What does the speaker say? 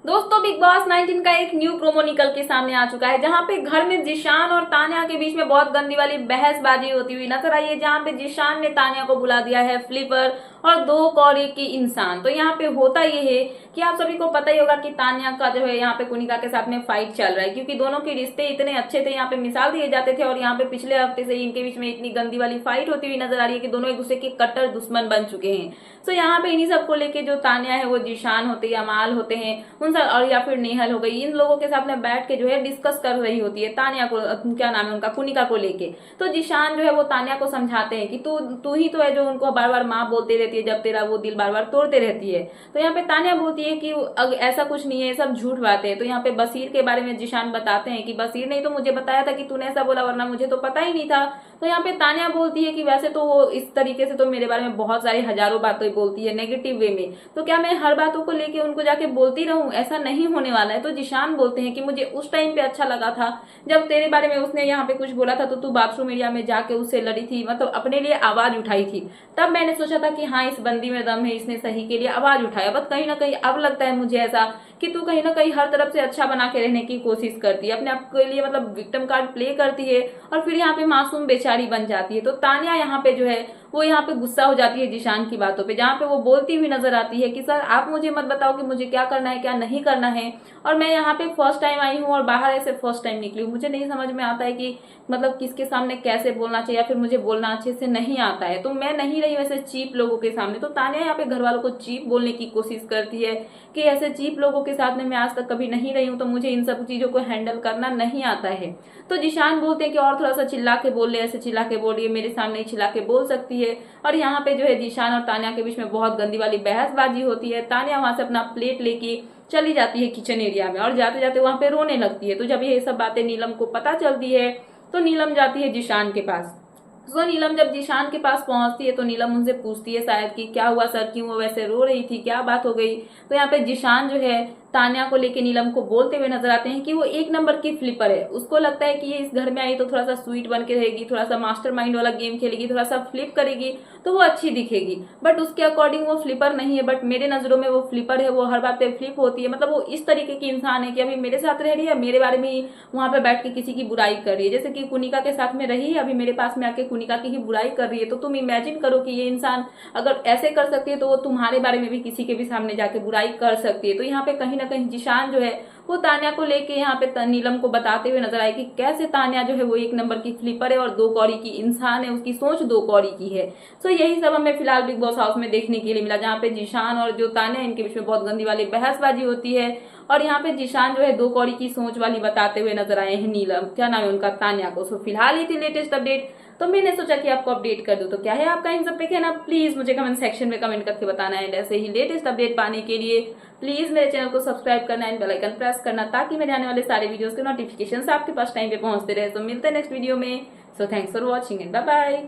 दोस्तों big boss 19 का एक न्यू प्रोमो निकल के सामने आ चुका है, जहां पे घर में जिशान और तान्या के बीच में बहुत गंदी वाली बहसबाजी होती हुई नजर आई है। जहां पे जिशान ने तान्या को बुला दिया है फ्लिपर और दो कौड़ी की इंसान। तो यहाँ पे होता ये है कि आप सभी को पता ही होगा कि तान्या का जो है यहाँ पे कुनिका के साथ में फाइट चल रहा है, क्योंकि दोनों के रिश्ते इतने अच्छे थे, यहाँ पे मिसाल दिए जाते थे। और यहाँ पे पिछले हफ्ते से इनके बीच में इतनी गंदी वाली फाइट होती हुई नजर आ रही है कि दोनों एक दूसरे के कट्टर दुश्मन बन चुके हैं। तो यहाँ पे इन्हीं सबको लेके जो तान्या है वो जिशान होते हैं, अमाल होते हैं, उन सब और या फिर नेहल हो गई, इन लोगों के साथ में बैठ के जो है डिस्कस कर रही होती है तान्या को, क्या नाम है उनका, कुनिका को लेके। तो जिशान जो है वो तान्या को समझाते हैं कि तू तू ही तो है जो उनको बार बार माँ बोलती रहती है, जब तेरा वो दिल बार बार तोड़ते रहती है। तो यहाँ पे तान्या बोलती है कि ऐसा कुछ नहीं है, सब झूठ बातें हैं। तो यहाँ पे बसीर के बारे में जिशान बताते हैं कि बसीर ने तो मुझे बताया था कि तूने ऐसा बोला, वरना मुझे तो पता ही नहीं था। तो यहाँ पे तान्या बोलती है कि वैसे तो वो इस तरीके से तो मेरे बारे में बहुत सारी हजारों बातें बोलती है नेगेटिव वे में, तो क्या मैं हर बातों को लेके उनको जाके बोलती रहूं? ऐसा नहीं होने वाला है। तो जिशान बोलते हैं कि मुझे उस टाइम पे अच्छा लगा था जब तेरे बारे में उसने यहाँ पे कुछ बोला था, तो तू बाथरूम एरिया में जाके उससे लड़ी थी, मतलब अपने लिए आवाज उठाई थी। तब मैंने सोचा था कि हाँ, इस बंदी में दम है, इसने सही के लिए आवाज उठाया। बट कहीं ना कहीं अब लगता है मुझे ऐसा कि तू कहीं ना कहीं हर तरफ से अच्छा बना के रहने की कोशिश करती है, अपने आप के लिए मतलब विक्टिम कार्ड प्ले करती है और फिर यहाँ पे मासूम बेचारी बन जाती है। तो तान्या यहाँ पे जो है वो यहाँ पे गुस्सा हो जाती है जिशान की बातों पे, जहाँ पे वो बोलती हुई नजर आती है कि सर आप मुझे मत बताओ कि मुझे क्या करना है क्या नहीं करना है, और मैं यहाँ पे फर्स्ट टाइम आई हूँ और बाहर ऐसे फर्स्ट टाइम निकली हूँ। मुझे नहीं समझ में आता है कि मतलब किसके सामने कैसे बोलना चाहिए, या फिर मुझे बोलना अच्छे से नहीं आता है। तो मैं नहीं रही वैसे चीप लोगों के सामने। तो तान्या यहाँ पे घर वालों को चीप बोलने की कोशिश करती है कि ऐसे चीप लोगों के साथ में मैं आज तक कभी नहीं रही हूँ, तो मुझे इन सब चीजों को हैंडल करना नहीं आता है। तो जिशान बोलते हैं कि और थोड़ा सा चिल्ला के बोल ले, ऐसे चिल्ला के बोल रही है, मेरे सामने ही चिल्ला के बोल सकती है। और यहाँ पे जो है जिशान और तान्या के बीच में बहुत गंदी वाली बहसबाजी होती है। तान्या वहां से अपना प्लेट लेके चली जाती है किचन एरिया में और जाते जाते वहां पे रोने लगती है। तो जब ये सब बातें नीलम को पता चलती है तो नीलम जाती है जिशान के पास। तो नीलम जब जिशान के पास पहुंचती है तो नीलम उनसे पूछती है शायद कि क्या हुआ सर, क्यों वो वैसे रो रही थी, क्या बात हो गई। तो यहाँ पे जिशान जो है तान्या को लेके नीलम को बोलते हुए नजर आते हैं कि वो एक नंबर की फ्लिपर है। उसको लगता है कि ये इस घर में आई तो थोड़ा सा स्वीट बन के रहेगी, थोड़ा सा मास्टरमाइंड वाला गेम खेलेगी, थोड़ा सा फ्लिप करेगी तो वो अच्छी दिखेगी। बट उसके अकॉर्डिंग वो फ्लिपर नहीं है, बट मेरे नजरों में वो फ्लिपर है। वो हर बात पे फ्लिप होती है, मतलब वो इस तरीके की इंसान है कि अभी मेरे साथ रह रही है, मेरे बारे में ही वहां पे बैठ के किसी की बुराई कर रही है। जैसे कि कुनिका के साथ में रही है, अभी मेरे पास में आके कुनिका की ही बुराई कर रही है। तो तुम इमेजिन करो कि ये इंसान अगर ऐसे कर सकती है तो वो तुम्हारे बारे में भी किसी के भी सामने जाके बुराई कर सकती है। तो यहाँ पे कहीं ना कहीं जिशान जो है वो तान्या को लेके यहाँ पे नीलम को बताते हुए नजर आए कि कैसे तान्या जो है वो एक नंबर की फ्लिपर है और दो कौड़ी की इंसान है, उसकी सोच दो कौड़ी की है। तो यही सब हमें फिलहाल बिग बॉस हाउस में देखने के लिए मिला, जहाँ पे जिशान और जो तान्या इनके बीच में बहुत गंदी वाली बहसबाजी होती है। और यहाँ पे जिशान जो है दो कौड़ी की सोच वाली बताते हुए नजर आए हैं नीलम, क्या नाम है उनका, तान्या को। सो फिलहाल ही थी लेटेस्ट अपडेट, तो मैंने सोचा कि आपको अपडेट कर दूं। तो क्या है आपका इन सब पे कहना, प्लीज मुझे कमेंट सेक्शन में कमेंट करके बताना है। ऐसे ही लेटेस्ट अपडेट पाने के लिए प्लीज मेरे चैनल को सब्सक्राइब करना एंड बेल आइकन प्रेस करना, ताकि मेरे आने वाले सारे वीडियोस के नोटिफिकेशन आपके पास टाइम पे पहुंचते रहे। तो मिलते हैं नेक्स्ट वीडियो में। So thanks for watching and bye bye.